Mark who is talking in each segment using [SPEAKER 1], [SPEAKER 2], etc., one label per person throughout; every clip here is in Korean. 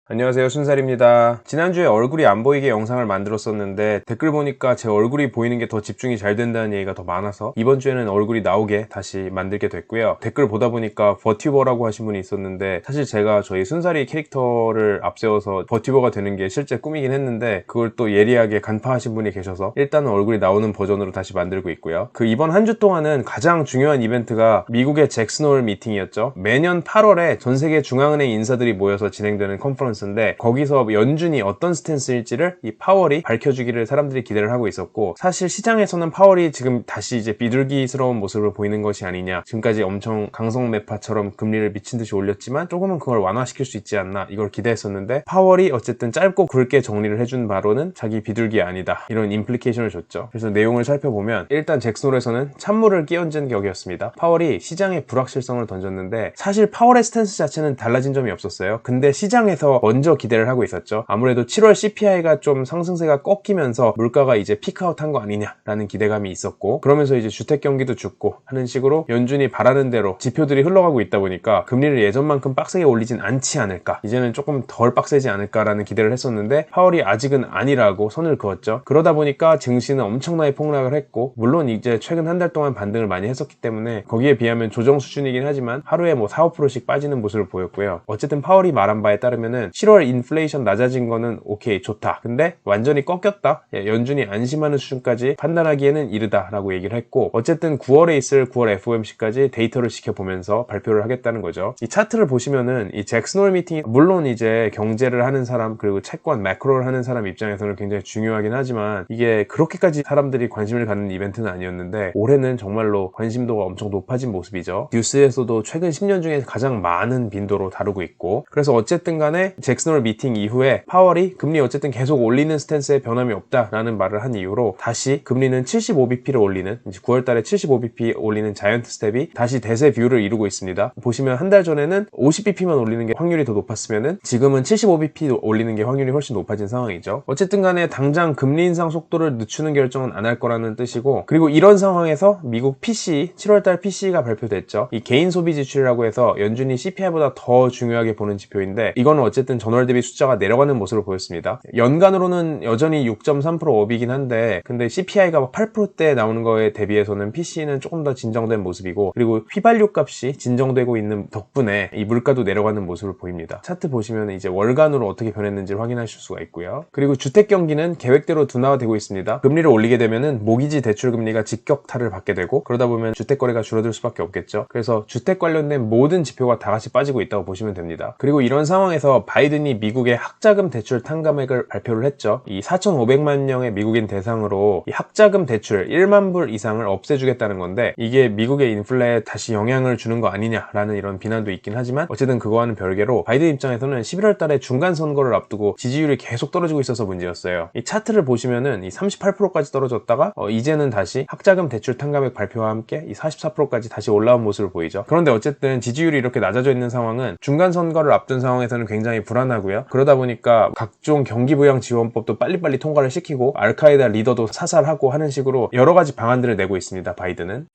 [SPEAKER 1] 안녕하세요, 순살입니다. 지난주에 얼굴이 안 보이게 영상을 만들었었는데 댓글 보니까 제 얼굴이 보이는 게 더 집중이 잘 된다는 얘기가 더 많아서 이번 주에는 얼굴이 나오게 다시 만들게 됐고요. 댓글 보다 보니까 버튜버라고 하신 분이 있었는데 사실 제가 저희 순살이 캐릭터를 앞세워서 버튜버가 되는 게 실제 꿈이긴 했는데 그걸 또 예리하게 간파하신 분이 계셔서 일단은 얼굴이 나오는 버전으로 다시 만들고 있고요. 이번 한 주 동안은 가장 중요한 이벤트가 미국의 잭슨홀 미팅이었죠. 매년 8월에 전 세계 중앙은행 인사들이 모여서 진행되는 컨퍼런스인데 거기서 연준이 어떤 스탠스일지를 이 파월이 밝혀주기를 사람들이 기대를 하고 있었고, 사실 시장에서는 파월이 지금 다시 이제 비둘기스러운 모습을 보이는 것이 아니냐, 지금까지 엄청 강성매파처럼 금리를 미친듯이 올렸지만 조금은 그걸 완화시킬 수 있지 않나, 이걸 기대했었는데 파월이 어쨌든 짧고 굵게 정리를 해준 바로는 자기 비둘기 아니다, 이런 임플리케이션을 줬죠. 그래서 내용을 살펴보면 일단 잭슨홀에서는 찬물을 끼얹은 격이었습니다. 파월이 시장에 불확실성을 던졌는데 사실 파월의 스탠스 자체는 달라진 점이 없었어요. 근데 시장에서 먼저 기대를 하고 있었죠. 아무래도 7월 CPI가 좀 상승세가 꺾이면서 물가가 이제 피크아웃한 거 아니냐라는 기대감이 있었고, 그러면서 이제 주택 경기도 죽고 하는 식으로 연준이 바라는 대로 지표들이 흘러가고 있다 보니까 금리를 예전만큼 빡세게 올리진 않지 않을까, 이제는 조금 덜 빡세지 않을까라는 기대를 했었는데 파월이 아직은 아니라고 선을 그었죠. 그러다 보니까 증시는 엄청나게 폭락을 했고, 물론 이제 최근 한 달 동안 반등을 많이 했었기 때문에 거기에 비하면 조정 수준이긴 하지만 하루에 뭐 4~5%씩 빠지는 모습을 보였고요. 어쨌든 파월이 말한 바에 따르면은 7월 인플레이션 낮아진 거는 오케이, 좋다. 근데 완전히 꺾였다, 연준이 안심하는 수준까지 판단하기에는 이르다 라고 얘기를 했고, 어쨌든 9월에 있을 9월 FOMC까지 데이터를 지켜보면서 발표를 하겠다는 거죠. 이 차트를 보시면은 이 잭슨홀 미팅이 물론 이제 경제를 하는 사람 그리고 채권 매크로를 하는 사람 입장에서는 굉장히 중요하긴 하지만 이게 그렇게까지 사람들이 관심을 갖는 이벤트는 아니었는데 올해는 정말로 관심도가 엄청 높아진 모습이죠. 뉴스에서도 최근 10년 중에 가장 많은 빈도로 다루고 있고, 그래서 어쨌든 간에 잭슨홀 미팅 이후에 파월이 금리 어쨌든 계속 올리는 스탠스에 변함이 없다라는 말을 한 이후로 다시 금리는 75bp를 올리는, 이제 9월달에 75bp 올리는 자이언트 스텝이 다시 대세 뷰를 이루고 있습니다. 보시면 한 달 전에는 50bp만 올리는 게 확률이 더 높았으면은 지금은 75bp 올리는 게 확률이 훨씬 높아진 상황이죠. 어쨌든 간에 당장 금리 인상 속도를 늦추는 결정은 안 할 거라는 뜻이고, 그리고 이런 상황에서 미국 PCE, 7월달 PCE가 발표됐죠. 이 개인 소비 지출이라고 해서 연준이 CPI보다 더 중요하게 보는 지표인데 이거는 어쨌든 전월 대비 숫자가 내려가는 모습을 보였습니다. 연간으로는 여전히 6.3% 업이긴 한데 근데 CPI가 8%대 나오는 거에 대비해서는 PCE는 조금 더 진정된 모습이고, 그리고 휘발유 값이 진정되고 있는 덕분에 이 물가도 내려가는 모습을 보입니다. 차트 보시면 이제 월간으로 어떻게 변했는지를 확인하실 수가 있고요. 그리고 주택 경기는 계획대로 둔화되고 있습니다. 금리를 올리게 되면은 모기지 대출 금리가 직격탄을 받게 되고, 그러다 보면 주택 거래가 줄어들 수밖에 없겠죠. 그래서 주택 관련된 모든 지표가 다 같이 빠지고 있다고 보시면 됩니다. 그리고 이런 상황에서 바이든이 미국의 학자금 대출 탕감액을 발표를 했죠. 이 4,500만 명의 미국인 대상으로 이 학자금 대출 1만 불 이상을 없애주겠다는 건데, 이게 미국의 인플레에 다시 영향을 주는 거 아니냐라는 이런 비난도 있긴 하지만 어쨌든 그거와는 별개로 바이든 입장에서는 11월 달에 중간 선거를 앞두고 지지율이 계속 떨어지고 있어서 문제였어요. 이 차트를 보시면은 이 38%까지 떨어졌다가 이제는 다시 학자금 대출 탕감액 발표와 함께 이 44%까지 다시 올라온 모습을 보이죠. 그런데 어쨌든 지지율이 이렇게 낮아져 있는 상황은 중간 선거를 앞둔 상황에서는 굉장히 불안하고요. 그러다 보니까 각종 경기부양 지원법도 빨리빨리 통과를 시키고 알카에다 리더도 사살하고 하는 식으로 여러 가지 방안들을 내고 있습니다, 바이든은.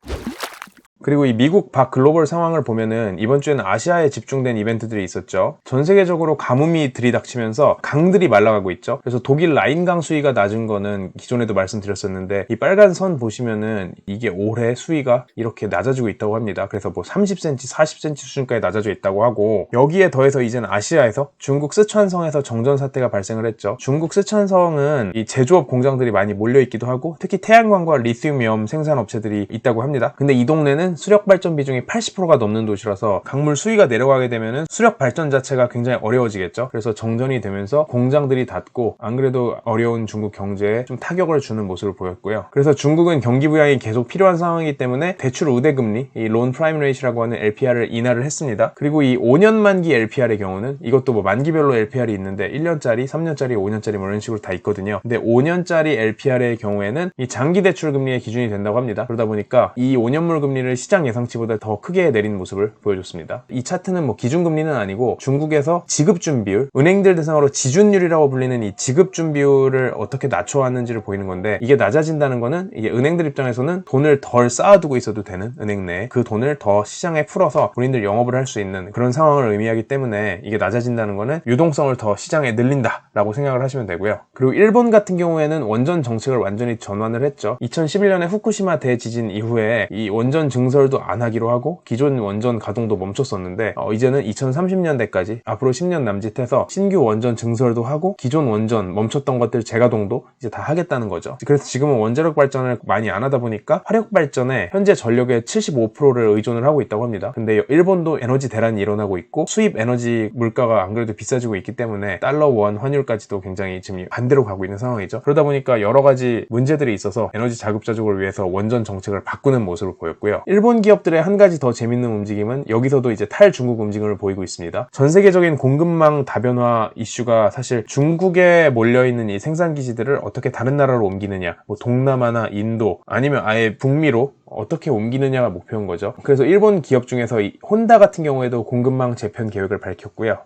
[SPEAKER 1] 그리고 이 미국 밖 글로벌 상황을 보면은 이번 주에는 아시아에 집중된 이벤트들이 있었죠. 전 세계적으로 가뭄이 들이닥치면서 강들이 말라가고 있죠. 그래서 독일 라인강 수위가 낮은 거는 기존에도 말씀드렸었는데 이 빨간 선 보시면은 이게 올해 수위가 이렇게 낮아지고 있다고 합니다. 그래서 뭐 30cm, 40cm 수준까지 낮아져 있다고 하고, 여기에 더해서 이제는 아시아에서 중국 쓰촨성에서 정전 사태가 발생을 했죠. 중국 쓰촨성은 이 제조업 공장들이 많이 몰려 있기도 하고 특히 태양광과 리튬이온 생산 업체들이 있다고 합니다. 근데 이 동네는 수력 발전 비중이 80%가 넘는 도시라서 강물 수위가 내려가게 되면은 수력 발전 자체가 굉장히 어려워지겠죠. 그래서 정전이 되면서 공장들이 닫고 안 그래도 어려운 중국 경제에 좀 타격을 주는 모습을 보였고요. 그래서 중국은 경기 부양이 계속 필요한 상황이기 때문에 대출 우대 금리, 이 론 프라임 레이트라고 하는 LPR을 인하를 했습니다. 그리고 이 5년 만기 LPR의 경우는 이것도 뭐 만기별로 LPR이 있는데 1년짜리, 3년짜리, 5년짜리 뭐 이런 식으로 다 있거든요. 근데 5년짜리 LPR의 경우에는 이 장기 대출 금리의 기준이 된다고 합니다. 그러다 보니까 이 5년물 금리를 시장 예상치보다 더 크게 내린 모습을 보여줬습니다. 이 차트는 뭐 기준금리는 아니고 중국에서 지급준비율, 은행들 대상으로 지준율이라고 불리는 이 지급준비율을 어떻게 낮춰왔는지를 보이는 건데, 이게 낮아진다는 거는 이게 은행들 입장에서는 돈을 덜 쌓아두고 있어도 되는, 은행 내에 그 돈을 더 시장에 풀어서 본인들 영업을 할 수 있는 그런 상황을 의미하기 때문에, 이게 낮아진다는 거는 유동성을 더 시장에 늘린다 라고 생각을 하시면 되고요. 그리고 일본 같은 경우에는 원전 정책을 완전히 전환을 했죠. 2011년에 후쿠시마 대지진 이후에 이 원전 증설도 안 하기로 하고 기존 원전 가동도 멈췄었는데, 이제는 2030년대까지 앞으로 10년 남짓해서 신규 원전 증설도 하고 기존 원전 멈췄던 것들 재가동도 이제 다 하겠다는 거죠. 그래서 지금은 원자력 발전을 많이 안 하다 보니까 화력 발전에 현재 전력의 75%를 의존을 하고 있다고 합니다. 근데 일본도 에너지 대란이 일어나고 있고 수입 에너지 물가가 안 그래도 비싸지고 있기 때문에 달러 원 환율까지도 굉장히 지금 반대로 가고 있는 상황이죠. 그러다 보니까 여러 가지 문제들이 있어서 에너지 자급자족을 위해서 원전 정책을 바꾸는 모습을 보였고요. 일본 기업들의 한 가지 더 재밌는 움직임은 여기서도 이제 탈중국 움직임을 보이고 있습니다. 전 세계적인 공급망 다변화 이슈가 사실 중국에 몰려있는 이 생산기지들을 어떻게 다른 나라로 옮기느냐, 뭐 동남아나 인도 아니면 아예 북미로 어떻게 옮기느냐가 목표인 거죠. 그래서 일본 기업 중에서 이 혼다 같은 경우에도 공급망 재편 계획을 밝혔고요.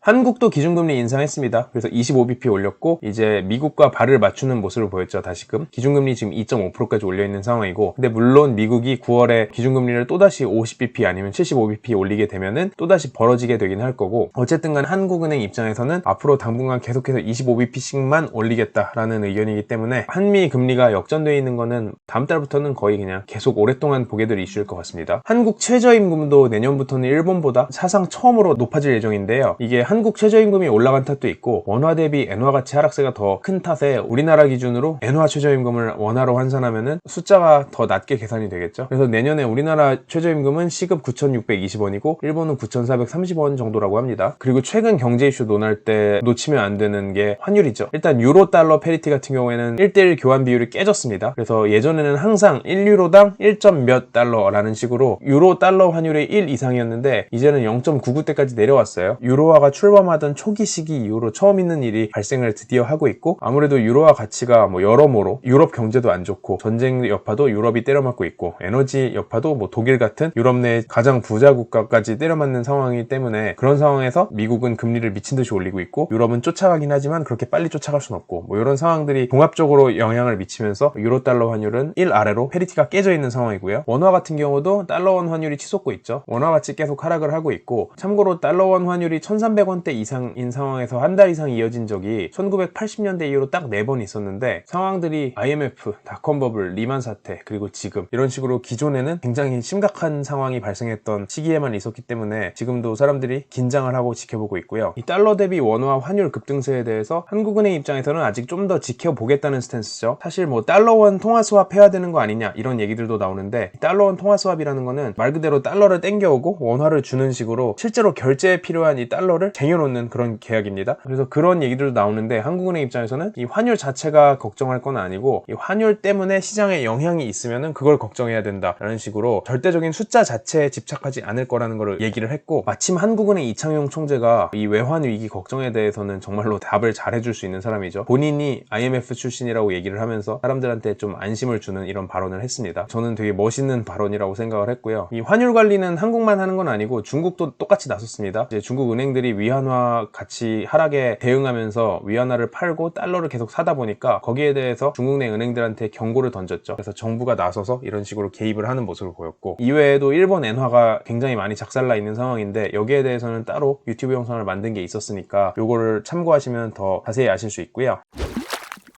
[SPEAKER 1] 한국도 기준금리 인상했습니다. 그래서 25bp 올렸고 이제 미국과 발을 맞추는 모습을 보였죠. 다시금 기준금리 지금 2.5%까지 올려있는 상황이고, 근데 물론 미국이 9월에 기준금리를 또다시 50bp 아니면 75bp 올리게 되면은 또다시 벌어지게 되긴 할 거고, 어쨌든 간 한국은행 입장에서는 앞으로 당분간 계속해서 25bp씩만 올리겠다라는 의견이기 때문에 한미 금리가 역전되어 있는 거는 다음 달부터는 거의 그냥 계속 오랫동안 보게 될 이슈일 것 같습니다. 한국 최저임금도 내년부터는 일본보다 사상 처음으로 높아질 예정인데요. 이게 한국 최저임금이 올라간 탓도 있고 원화 대비 엔화 가치 하락세가 더 큰 탓에 우리나라 기준으로 엔화 최저임금을 원화로 환산하면은 숫자가 더 낮게 계산이 되겠죠. 그래서 내년에 우리나라 최저임금은 시급 9,620원이고 일본은 9,430원 정도라고 합니다. 그리고 최근 경제 이슈 논할 때 놓치면 안 되는 게 환율이죠. 일단 유로 달러 페리티 같은 경우에는 1:1 교환 비율이 깨졌습니다. 그래서 예전에는 항상 1유로당 1점 몇 달러라는 식으로 유로 달러 환율이 1 이상이었는데 이제는 0.99대까지 내려왔어요. 유로화가 출범하던 초기 시기 이후로 처음 있는 일이 발생을 드디어 하고 있고, 아무래도 유로화 가치가 뭐 여러모로 유럽 경제도 안 좋고 전쟁 여파도 유럽이 때려맞고 있고 에너지 여파도 뭐 독일 같은 유럽 내 가장 부자 국가까지 때려맞는 상황이기 때문에, 그런 상황에서 미국은 금리를 미친 듯이 올리고 있고 유럽은 쫓아가긴 하지만 그렇게 빨리 쫓아갈 순 없고, 뭐 이런 상황들이 종합적으로 영향을 미치면서 유로 달러 환율은 1 아래로 페리티가 깨져 있는 상황이고요. 원화 같은 경우도 달러원 환율이 치솟고 있죠. 원화 가치 계속 하락을 하고 있고, 참고로 달러원 환율이 1,300원대 이상인 상황에서 한 달 이상 이어진 적이 1980년대 이후로 딱 4번 있었는데, 상황들이 IMF, 닷컴 버블, 리만 사태, 그리고 지금 이런 식으로 기존에는 굉장히 심각한 상황이 발생했던 시기에만 있었기 때문에 지금도 사람들이 긴장을 하고 지켜보고 있고요. 이 달러 대비 원화 환율 급등세에 대해서 한국은행 입장에서는 아직 좀 더 지켜보겠다는 스탠스죠. 사실 뭐 달러원 통화 수합 해야 되는 거 아니냐 이런 얘기들도 나오는데, 달러원 통화 수합이라는 거는 말 그대로 달러를 땡겨오고 원화를 주는 식으로 실제로 결제에 필요한 이 달러를 쟁여놓는 그런 계약입니다. 그래서 그런 얘기들도 나오는데, 한국은행 입장에서는 이 환율 자체가 걱정할 건 아니고 이 환율 때문에 시장에 영향이 있으면은 그걸 걱정해야 된다라는 식으로 절대적인 숫자 자체에 집착하지 않을 거라는 걸 얘기를 했고, 마침 한국은행 이창용 총재가 이 외환 위기 걱정에 대해서는 정말로 답을 잘 해줄 수 있는 사람이죠. 본인이 IMF 출신이라고 얘기를 하면서 사람들한테 좀 안심을 주는 이런 발언을 했습니다. 저는 되게 멋있는 발언이라고 생각을 했고요. 이 환율 관리는 한국만 하는 건 아니고 중국도 똑같이 나섰습니다. 이제 중국 은행들이 위안화 가치 하락에 대응하면서 위안화를 팔고 달러를 계속 사다 보니까 거기에 대해서 중국 내 은행들한테 경고를 던졌죠. 그래서 정부가 나서서 이런 식으로 개입을 하는 모습을 보였고, 이외에도 일본 엔화가 굉장히 많이 작살나 있는 상황인데 여기에 대해서는 따로 유튜브 영상을 만든 게 있었으니까 요거를 참고하시면 더 자세히 아실 수 있고요.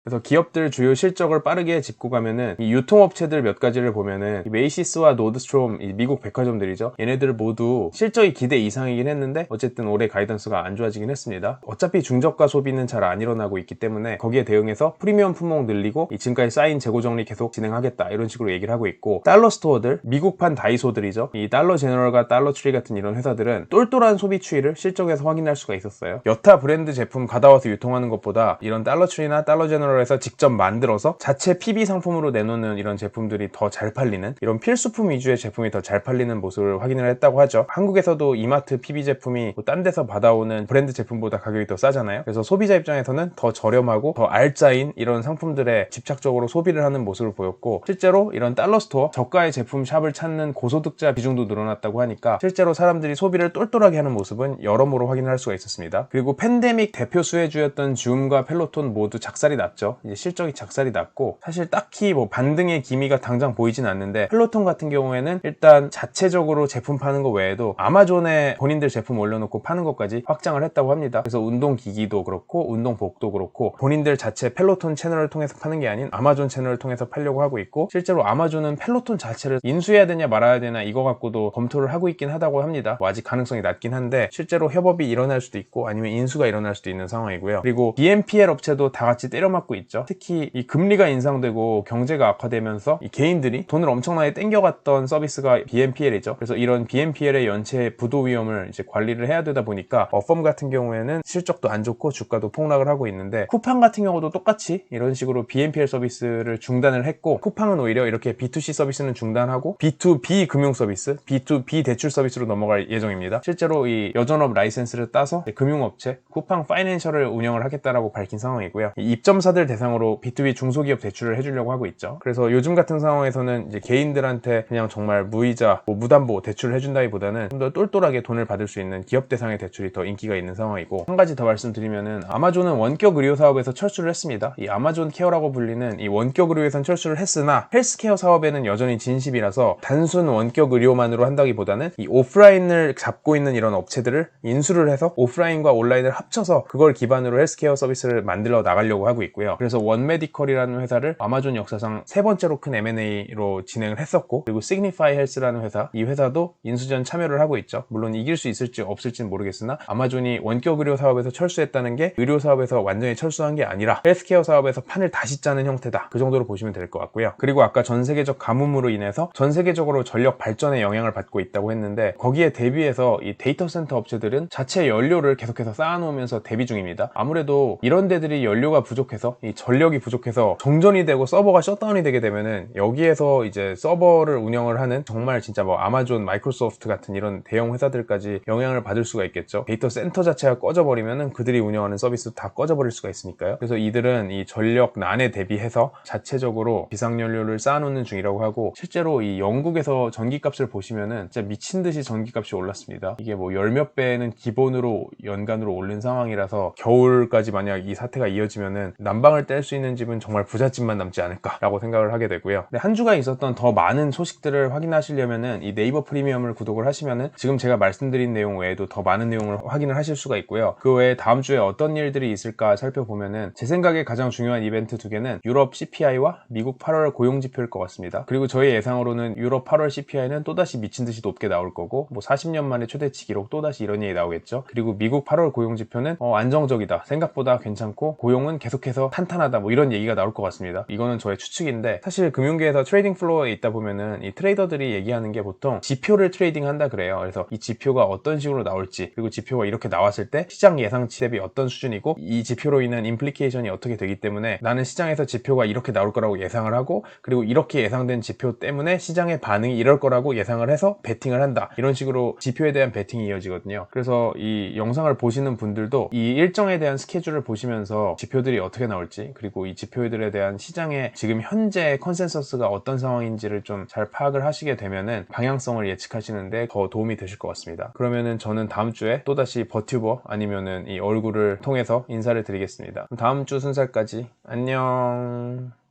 [SPEAKER 1] 그래서 기업들 주요 실적을 빠르게 짚고 가면은 이 유통업체들 몇 가지를 보면은 메이시스와 노드스트롬, 이 미국 백화점들이죠. 얘네들 모두 실적이 기대 이상이긴 했는데 어쨌든 올해 가이던스가 안 좋아지긴 했습니다. 어차피 중저가 소비는 잘 안 일어나고 있기 때문에 거기에 대응해서 프리미엄 품목 늘리고 이 지금까지 쌓인 재고 정리 계속 진행하겠다 이런 식으로 얘기를 하고 있고, 달러 스토어들, 미국판 다이소들이죠. 이 달러 제너럴과 달러 트리 같은 이런 회사들은 똘똘한 소비 추이를 실적에서 확인할 수가 있었어요. 여타 브랜드 제품 받아와서 유통하는 것보다 이런 달러 트리나 달러 제너럴 제너럴에서 직접 만들어서 자체 PB 상품으로 내놓는 이런 제품들이 더 잘 팔리는, 이런 필수품 위주의 제품이 더 잘 팔리는 모습을 확인을 했다고 하죠. 한국에서도 이마트 PB 제품이 딴 데서 받아오는 브랜드 제품보다 가격이 더 싸잖아요. 그래서 소비자 입장에서는 더 저렴하고 더 알짜인 이런 상품들에 집착적으로 소비를 하는 모습을 보였고, 실제로 이런 달러 스토어 저가의 제품 샵을 찾는 고소득자 비중도 늘어났다고 하니까 실제로 사람들이 소비를 똘똘하게 하는 모습은 여러모로 확인할 수가 있었습니다. 그리고 팬데믹 대표 수혜주였던 줌과 펠로톤 모두 작살이 났죠. 이제 실적이 작살이 났고, 사실 딱히 뭐 반등의 기미가 당장 보이진 않는데, 펠로톤 같은 경우에는 일단 자체적으로 제품 파는 거 외에도 아마존에 본인들 제품 올려놓고 파는 것까지 확장을 했다고 합니다. 그래서 운동기기도 그렇고 운동복도 그렇고 본인들 자체 펠로톤 채널을 통해서 파는 게 아닌 아마존 채널을 통해서 팔려고 하고 있고, 실제로 아마존은 펠로톤 자체를 인수해야 되냐 말아야 되냐 이거 갖고도 검토를 하고 있긴 하다고 합니다. 뭐 아직 가능성이 낮긴 한데 실제로 협업이 일어날 수도 있고 아니면 인수가 일어날 수도 있는 상황이고요. 그리고 BNPL 업체도 다 같이 때려맞고 있죠. 특히 이 금리가 인상되고 경제가 악화되면서 이 개인들이 돈을 엄청나게 땡겨갔던 서비스가 BNPL이죠. 그래서 이런 BNPL의 연체 부도 위험을 이제 관리를 해야 되다 보니까 어펌 같은 경우에는 실적도 안 좋고 주가도 폭락을 하고 있는데, 쿠팡 같은 경우도 똑같이 이런 식으로 BNPL 서비스를 중단을 했고, 쿠팡은 오히려 이렇게 B2C 서비스는 중단하고 B2B 금융 서비스, B2B 대출 서비스로 넘어갈 예정입니다. 실제로 이 여전업 라이센스를 따서 금융업체 쿠팡 파이낸셜을 운영을 하겠다라고 밝힌 상황이고요. 이 입점사들 대상으로 B2B 중소기업 대출을 해주려고 하고 있죠. 그래서 요즘 같은 상황에서는 이제 개인들한테 그냥 정말 무이자, 뭐 무담보 대출을 해준다기보다는 좀 더 똘똘하게 돈을 받을 수 있는 기업 대상의 대출이 더 인기가 있는 상황이고, 한 가지 더 말씀드리면은 아마존은 원격 의료 사업에서 철수를 했습니다. 이 아마존 케어라고 불리는 이 원격 의료에선 철수를 했으나 헬스케어 사업에는 여전히 진심이라서 단순 원격 의료만으로 한다기보다는 이 오프라인을 잡고 있는 이런 업체들을 인수를 해서 오프라인과 온라인을 합쳐서 그걸 기반으로 헬스케어 서비스를 만들어 나가려고 하고 있고요. 그래서 원메디컬이라는 회사를 아마존 역사상 세 번째로 큰 M&A로 진행을 했었고, 그리고 시그니파이 헬스라는 회사, 이 회사도 인수전 참여를 하고 있죠. 물론 이길 수 있을지 없을지는 모르겠으나 아마존이 원격 의료 사업에서 철수했다는 게 의료 사업에서 완전히 철수한 게 아니라 헬스케어 사업에서 판을 다시 짜는 형태다, 그 정도로 보시면 될 것 같고요. 그리고 아까 전 세계적 가뭄으로 인해서 전 세계적으로 전력 발전에 영향을 받고 있다고 했는데, 거기에 대비해서 이 데이터 센터 업체들은 자체 연료를 계속해서 쌓아놓으면서 대비 중입니다. 아무래도 이런 데들이 연료가 부족해서, 이 전력이 부족해서 정전이 되고 서버가 셧다운이 되게 되면은 여기에서 이제 서버를 운영을 하는 정말 진짜 뭐 아마존, 마이크로소프트 같은 이런 대형 회사들까지 영향을 받을 수가 있겠죠. 데이터 센터 자체가 꺼져버리면은 그들이 운영하는 서비스 다 꺼져버릴 수가 있으니까요. 그래서 이들은 이 전력 난에 대비해서 자체적으로 비상연료를 쌓아놓는 중이라고 하고, 실제로 이 영국에서 전기값을 보시면은 진짜 미친듯이 전기값이 올랐습니다. 이게 뭐 열 몇 배는 기본으로 연간으로 오른 상황이라서 겨울까지 만약 이 사태가 이어지면은 난방을 뗄 수 있는 집은 정말 부잣집만 남지 않을까라고 생각을 하게 되고요. 근데 한 주가 있었던 더 많은 소식들을 확인하시려면은 이 네이버 프리미엄을 구독을 하시면은 지금 제가 말씀드린 내용 외에도 더 많은 내용을 확인을 하실 수가 있고요. 그 외에 다음 주에 어떤 일들이 있을까 살펴보면은 제 생각에 가장 중요한 이벤트 두 개는 유럽 CPI와 미국 8월 고용지표일 것 같습니다. 그리고 저희 예상으로는 유럽 8월 CPI는 또다시 미친듯이 높게 나올 거고, 뭐 40년 만에 최대치 기록 또다시 이런 얘기 나오겠죠. 그리고 미국 8월 고용지표는 안정적이다, 생각보다 괜찮고 고용은 계속해서 탄탄하다, 뭐 이런 얘기가 나올 것 같습니다. 이거는 저의 추측인데, 사실 금융계에서 트레이딩 플로어에 있다 보면은 이 트레이더들이 얘기하는 게 보통 지표를 트레이딩 한다 그래요. 그래서 이 지표가 어떤 식으로 나올지, 그리고 지표가 이렇게 나왔을 때 시장 예상치 대비 어떤 수준이고 이 지표로 인한 임플리케이션이 어떻게 되기 때문에 나는 시장에서 지표가 이렇게 나올 거라고 예상을 하고, 그리고 이렇게 예상된 지표 때문에 시장의 반응이 이럴 거라고 예상을 해서 베팅을 한다, 이런 식으로 지표에 대한 베팅이 이어지거든요. 그래서 이 영상을 보시는 분들도 이 일정에 대한 스케줄을 보시면서 지표들이 어떻게 나올지, 그리고 이 지표들에 대한 시장의 지금 현재 컨센서스가 어떤 상황인지를 좀 잘 파악을 하시게 되면은 방향성을 예측하시는데 더 도움이 되실 것 같습니다. 그러면은 저는 다음 주에 또다시 버튜버 아니면은 이 얼굴을 통해서 인사를 드리겠습니다. 다음 주 순살까지 안녕.